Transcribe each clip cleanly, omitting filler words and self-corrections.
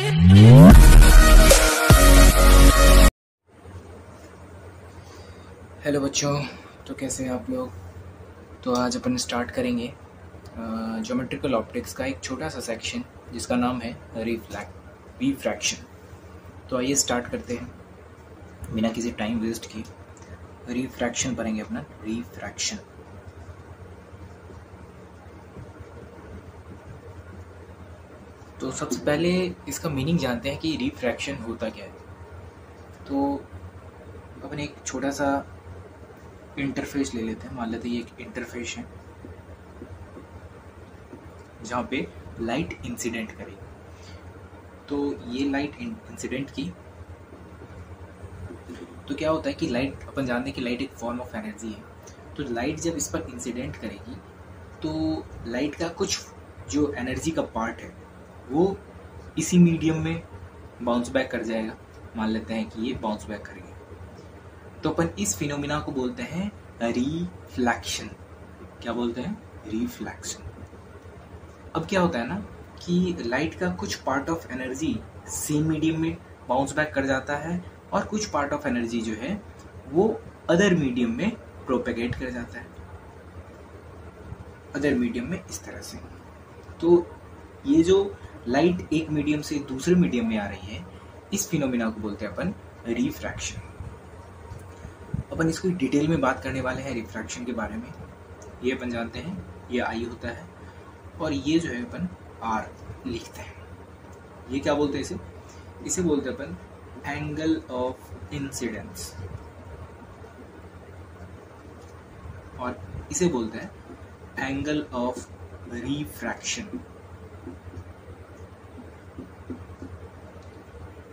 Hello बच्चों, तो कैसे हैं आप लोग। तो आज अपन स्टार्ट करेंगे ज्योमेट्रिकल ऑप्टिक्स का एक छोटा सा सेक्शन जिसका नाम है रिफ्रैक्शन। तो आइए स्टार्ट करते हैं बिना किसी टाइम वेस्ट किए। रिफ्रैक्शन पढ़ेंगे अपना रिफ्रैक्शन। तो सबसे पहले इसका मीनिंग जानते हैं कि रिफ्रैक्शन होता क्या है। तो अपन एक छोटा सा इंटरफेस ले लेते हैं। मान लेते हैं ये एक इंटरफेस है जहाँ पे लाइट इंसिडेंट करेगी। तो ये लाइट इंसिडेंट की तो क्या होता है कि लाइट, अपन जानते हैं कि लाइट एक फॉर्म ऑफ एनर्जी है। तो लाइट जब इस पर इंसिडेंट करेगी तो लाइट का कुछ जो एनर्जी का पार्ट है वो इसी मीडियम में बाउंस बैक कर जाएगा। मान लेते हैं कि ये बाउंस बैक करेगी, तो अपन इस फिनोमिना को बोलते हैं रिफ्लेक्शन। क्या बोलते हैं? रिफ्लेक्शन। अब क्या होता है ना कि लाइट का कुछ part of energy same medium में बाउंस बैक कर जाता है और कुछ पार्ट ऑफ एनर्जी जो है वो अदर मीडियम में प्रोपेगेट कर जाता है, अदर मीडियम में इस तरह से। तो ये जो लाइट एक मीडियम से दूसरे मीडियम में आ रही है, इस फिनोमिना को बोलते हैं अपन रिफ्रैक्शन। अपन इसको डिटेल में बात करने वाले हैं रिफ्रैक्शन के बारे में। ये अपन जानते हैं ये आई होता है और ये जो है अपन आर लिखते हैं। ये क्या बोलते हैं? इसे बोलते हैं अपन एंगल ऑफ इंसिडेंस और इसे बोलते हैं एंगल ऑफ रिफ्रैक्शन।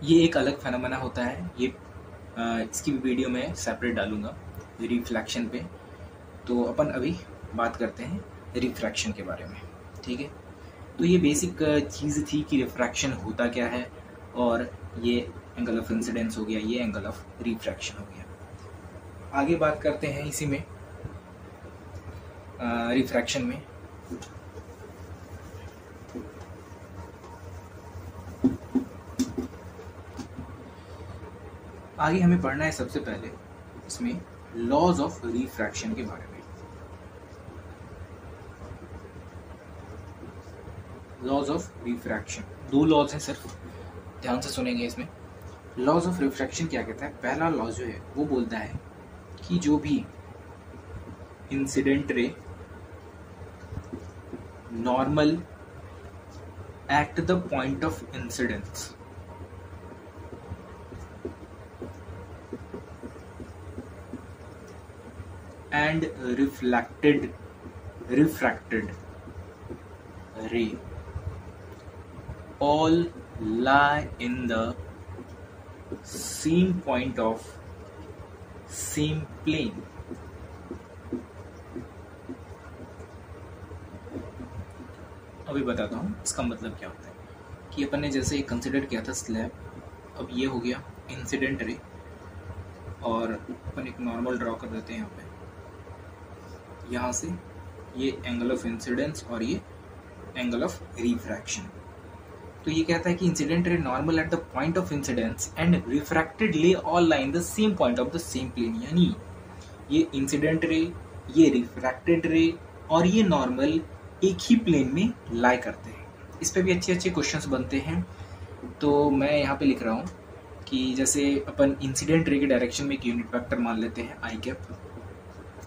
ये एक अलग फेनोमेना होता है। ये इसकी भी वीडियो में सेपरेट डालूंगा रिफ्लेक्शन पे। तो अपन अभी बात करते हैं रिफ्रैक्शन के बारे में, ठीक है। तो ये बेसिक चीज़ थी कि रिफ्रैक्शन होता क्या है, और ये एंगल ऑफ इंसिडेंस हो गया, ये एंगल ऑफ रिफ्रैक्शन हो गया। आगे बात करते हैं इसी में रिफ्रैक्शन में। आगे हमें पढ़ना है सबसे पहले इसमें लॉज ऑफ रिफ्रैक्शन के बारे में। लॉज ऑफ रिफ्रैक्शन, दो लॉज हैं, सिर्फ ध्यान से सुनेंगे इसमें। लॉज ऑफ रिफ्रैक्शन क्या कहता है? पहला लॉ जो है वो बोलता है कि जो भी incident ray normal at the point of incidence and refracted ray all lie in the same point of same plane। अभी बताता हूँ इसका मतलब क्या होता है। कि अपन ने जैसे कंसिडर किया था स्लैब, अब ये हो गया इंसिडेंट रे और अपन एक नॉर्मल ड्रॉ कर देते हैं यहाँ पे। यहाँ से ये एंगल ऑफ इंसिडेंस और ये एंगल ऑफ रिफ्रैक्शन। तो ये कहता है कि incident ray normal at the point of incidence and refracted ray all lie in the same point of the same plane. यानी ये इंसिडेंट रे, ये रिफ्रैक्टेड रे और ये नॉर्मल एक ही प्लेन में लाई करते हैं। इस पे भी अच्छे अच्छे क्वेश्चंस बनते हैं। तो मैं यहाँ पे लिख रहा हूँ कि जैसे अपन इंसिडेंट रे के डायरेक्शन में एक यूनिट वेक्टर मान लेते हैं आई कैप,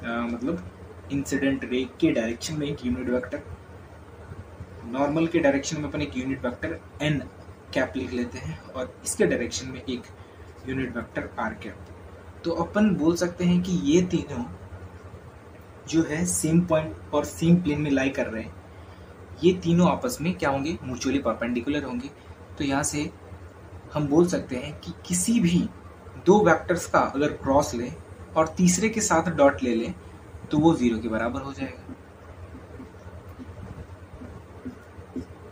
मतलब इंसिडेंट रे के डायरेक्शन में एक यूनिट वेक्टर, नॉर्मल के डायरेक्शन में अपन एक यूनिट वेक्टर एन कैप लिख लेते हैं और इसके डायरेक्शन में एक यूनिट वेक्टर आर कैप। तो अपन बोल सकते हैं कि ये तीनों जो है सेम पॉइंट और सेम प्लेन में लाई कर रहे हैं। ये तीनों आपस में क्या होंगे? म्यूचुअली परपेंडिकुलर होंगे। तो यहाँ से हम बोल सकते हैं कि किसी भी दो वेक्टर्स का अगर क्रॉस लें और तीसरे के साथ डॉट ले लें तो वो 0 के बराबर हो जाएगा।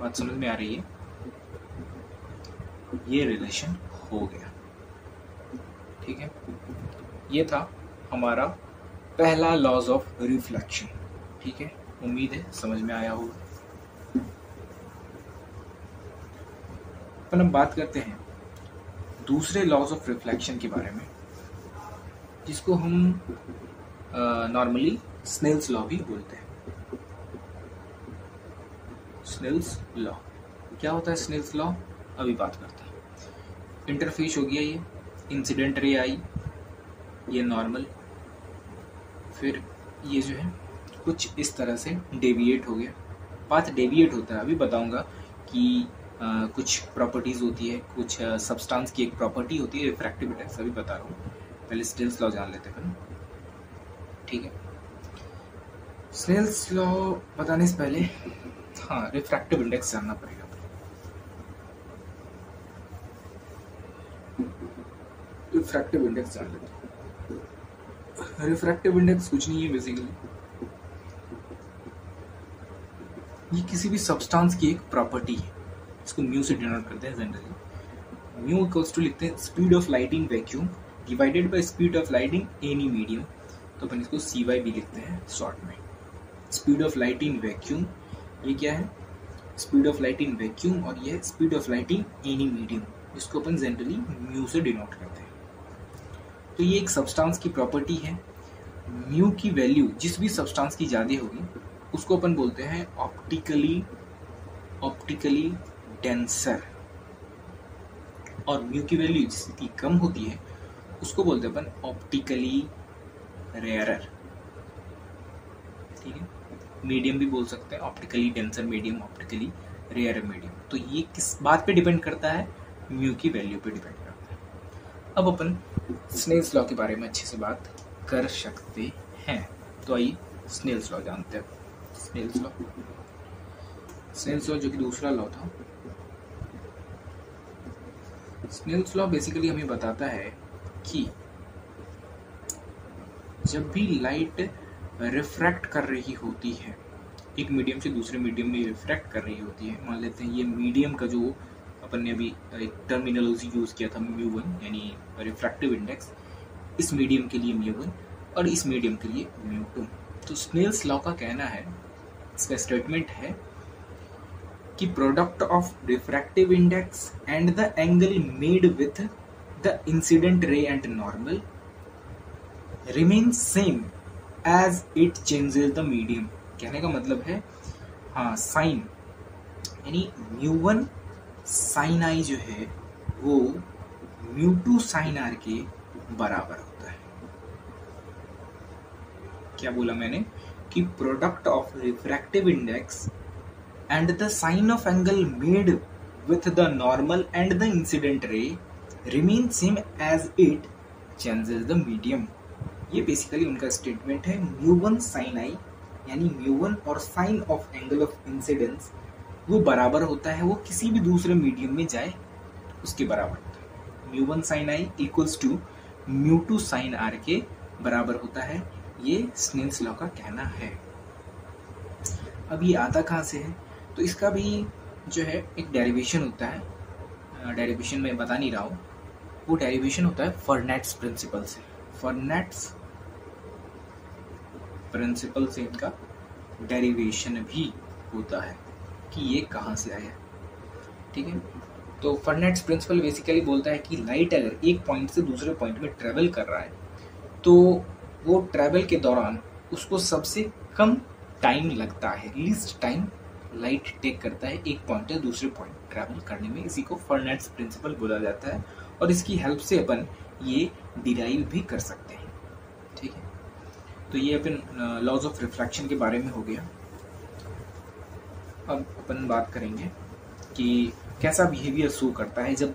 बात समझ में आ रही है? ये रिलेशन हो गया, ठीक है। ये था हमारा पहला लॉज ऑफ रिफ्लेक्शन, ठीक है। उम्मीद है समझ में आया होगा। अपन अब बात करते हैं दूसरे लॉज ऑफ रिफ्लेक्शन के बारे में, जिसको हम नॉर्मली स्नेल्स लॉ भी बोलते हैं। स्नेल्स लॉ क्या होता है? स्नेल्स लॉ अभी बात करते हैं। इंटरफेस हो गया, ये इंसिडेंट रे आई, ये नॉर्मल, फिर ये जो है कुछ इस तरह से डेविएट हो गया। पाथ डेविएट होता है, अभी बताऊंगा कि कुछ प्रॉपर्टीज होती है, कुछ सब्सटेंस की एक प्रॉपर्टी होती है रिफ्रैक्टिव इंडेक्स, अभी बता रहा हूँ। पहले स्नेल्स लॉ जान लेते हैं, ठीक है। स्नेल्स लॉ बताने से पहले हाँ रिफ्रैक्टिव इंडेक्स जानना पड़ेगा। रिफ्रैक्टिव इंडेक्स जान लेते हैं। रिफ्रैक्टिव इंडेक्स कुछ नहीं है बेसिकली, ये किसी भी सब्सटेंस की एक प्रॉपर्टी है। इसको म्यू से डिनोट करते हैं जनरली। म्यू इक्वल्स टू लिखते हैं speed of light in vacuum divided by speed of light in any medium, तो अपन इसको CY भी लिखते हैं शॉर्ट में। Speed of light in vacuum, ये क्या है? Speed of light in vacuum, और ये speed of light in any medium, इसको अपन जनरली म्यू से डिनोट करते हैं। तो ये एक सब्सटेंस की प्रॉपर्टी है। म्यू की वैल्यू जिस भी सब्सटेंस की ज़्यादा होगी उसको अपन बोलते हैं ऑप्टिकली डेंसर, और म्यू की वैल्यू जिसकी कम होती है उसको बोलते हैं अपन ऑप्टिकली रेयरर, ठीक है। मीडियम भी बोल सकते हैं, optically denser medium, optically rarer medium. तो ये किस बात पे डिपेंड करता है? म्यू की वैल्यू पे डिपेंड करता है। अब अपन स्नेल्स लॉ के बारे में अच्छे से बात कर सकते हैं, तो आइए स्नेल्स लॉ जानते हैं। स्नेल्स लॉ जो कि दूसरा लॉ था। स्नेल्स लॉ बेसिकली हमें बताता है कि जब भी लाइट रिफ्रैक्ट कर रही होती है, एक मीडियम से दूसरे मीडियम में रिफ्रैक्ट कर रही होती है, मान लेते हैं ये मीडियम का जो अपन ने अभी एक टर्मिनोलॉजी यूज किया था μ1 यानी रिफ्रैक्टिव इंडेक्स, इस मीडियम के लिए μ1 और इस मीडियम के लिए μ2। तो स्नेल्स लॉ का कहना है, इसका स्टेटमेंट है कि product of refractive index and the angle made with the incident ray and normal remain same as it changes the medium. कहने का मतलब है हाँ साइन यानी μ1 साइन आई जो है वो μ2 साइन आर के बराबर होता है। क्या बोला मैंने? कि product of refractive index and the sine of angle made with the normal and the incident ray remain same as it changes the medium. ये बेसिकली उनका स्टेटमेंट है। μ1 साइन आई यानी μ1 और sine of angle of incidence वो बराबर होता है, वो किसी भी दूसरे मीडियम में जाए उसके बराबर होता है। μ1 sine i equals to μ2 sine r के बराबर होता है, ये स्नेल्स लॉ का कहना है। अब ये आता कहाँ से है? तो इसका भी जो है एक डेरिवेशन होता है, डेरिवेशन में बता नहीं रहा हूँ, वो डेरिवेशन होता है फर्नेट्स प्रिंसिपल से। फर्नेट्स प्रिंसिपल से इनका डेरिवेशन भी होता है कि ये कहाँ से आया, ठीक है। तो फर्नेट्स प्रिंसिपल बेसिकली बोलता है कि लाइट अगर एक पॉइंट से दूसरे पॉइंट में ट्रेवल कर रहा है तो वो ट्रेवल के दौरान उसको सबसे कम टाइम लगता है, लीस्ट टाइम लाइट टेक करता है एक पॉइंट से दूसरे पॉइंट ट्रैवल करने में। इसी को फर्नेट्स प्रिंसिपल बोला जाता है और इसकी हेल्प से अपन ये डिराइव भी कर सकते हैं, ठीक है। तो ये अपन लॉज ऑफ रिफ्रैक्शन के बारे में हो गया। अब अपन बात करेंगे कि कैसा बिहेवियर शो करता है जब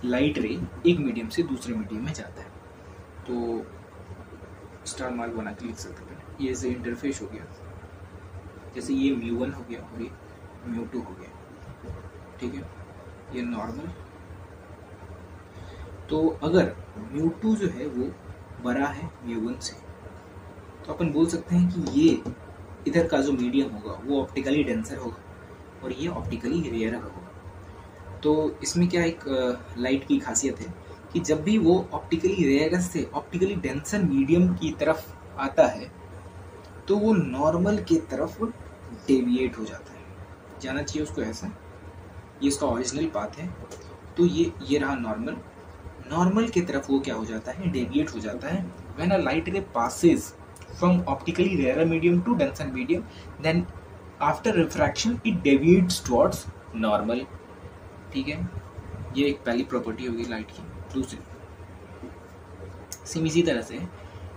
लाइट रे एक मीडियम से दूसरे मीडियम में जाता है। तो स्टार मार्क बना के लिख सकते हैं। ये ऐसे इंटरफेस हो गया, जैसे ये μ1 हो गया और ये μ2 हो गया, ठीक है। ये नॉर्मल, तो अगर μ2 जो है वो बड़ा है μ1 से तो अपन बोल सकते हैं कि ये इधर का जो मीडियम होगा वो ऑप्टिकली डेंसर होगा और ये ऑप्टिकली रेयर होगा। तो इसमें क्या एक लाइट की खासियत है कि जब भी वो ऑप्टिकली रेयर से ऑप्टिकली डेंसर मीडियम की तरफ आता है तो वो नॉर्मल की तरफ डेविएट हो जाता है। जाना चाहिए उसको ऐसा, ये इसका ओरिजिनल पाथ है, तो ये रहा नॉर्मल। नॉर्मल की तरफ वो क्या हो जाता है, डेविएट हो जाता है। When a light ray passes from optically rare medium to denser medium, then after refraction it deviates towards normal. ठीक है, ये एक पहली प्रॉपर्टी होगी लाइट की। दूसरी सेम इसी तरह से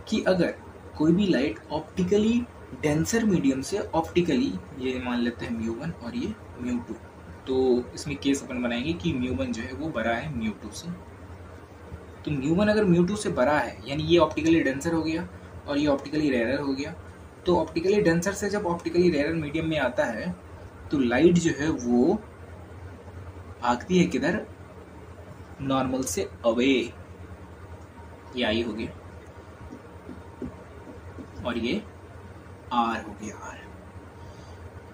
कि अगर कोई भी लाइट ऑप्टिकली डेंसर मीडियम से ऑप्टिकली, ये मान लेते हैं μ1 और ये μ2, तो इसमें केस अपन बनाएंगे कि μ1 जो है वो बड़ा है μ2 से। तो μ1 अगर μ2 से बड़ा है, यानी ये ऑप्टिकली डेंसर हो गया और ये ऑप्टिकली रेयर हो गया। तो ऑप्टिकली डेंसर से जब ऑप्टिकली रेयर मीडियम में आता है तो लाइट जो है वो भागती है किधर, नॉर्मल से अवे। ये आई हो गया और ये आर हो गया, आर।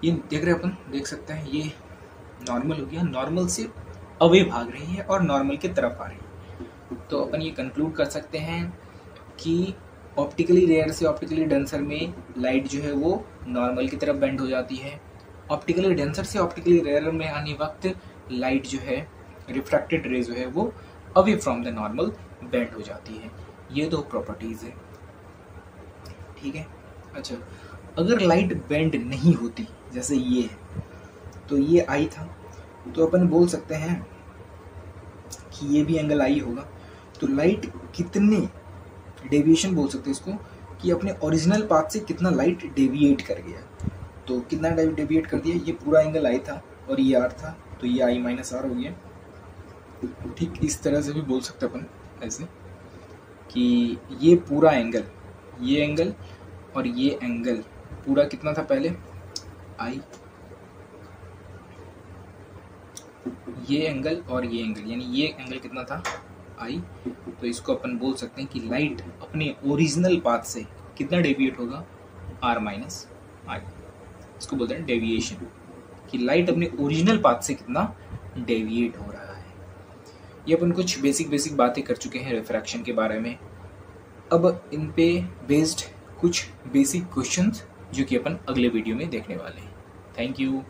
ये देख रहे अपन, देख सकते हैं ये नॉर्मल हो गया, नॉर्मल से अवे भाग रही है और नॉर्मल की तरफ आ रही है। तो अपन ये कंक्लूड कर सकते हैं कि ऑप्टिकली रेयर से ऑप्टिकली डेंसर में लाइट जो है वो नॉर्मल की तरफ बेंड हो जाती है। ऑप्टिकली डेंसर से ऑप्टिकली रेयर में आने वक्त लाइट जो है, रिफ्रैक्टेड रे जो है वो away from the normal bend हो जाती है। ये दो प्रॉपर्टीज है। ठीक है, अच्छा अगर लाइट बेंड नहीं होती, जैसे ये है, तो ये आई था, तो अपन बोल सकते हैं कि ये भी एंगल आई होगा। तो लाइट कितने डेविएशन बोल सकते हैं इसको, कि अपने ओरिजिनल पाथ से कितना लाइट डेविएट कर गया। तो कितना डेविएट कर दिया, ये पूरा एंगल आई था और ये आर था, तो ये आई माइनस आर हो गया। ठीक इस तरह से भी बोल सकते अपन ऐसे कि ये पूरा एंगल, ये एंगल और ये एंगल पूरा कितना था पहले, आई, ये एंगल और ये एंगल, यानी ये एंगल कितना था, आई। तो इसको अपन बोल सकते हैं कि लाइट अपने ओरिजिनल पाथ से कितना डेविएट होगा, आर माइनस आई। इसको बोलते हैं डेविएशन, कि लाइट अपने ओरिजिनल पाथ से कितना डेविएट हो रहा है। ये अपन कुछ बेसिक बातें कर चुके हैं रिफ्रैक्शन के बारे में। अब इन पे बेस्ड कुछ बेसिक क्वेश्चंस जो कि अपन अगले वीडियो में देखने वाले हैं। Thank you.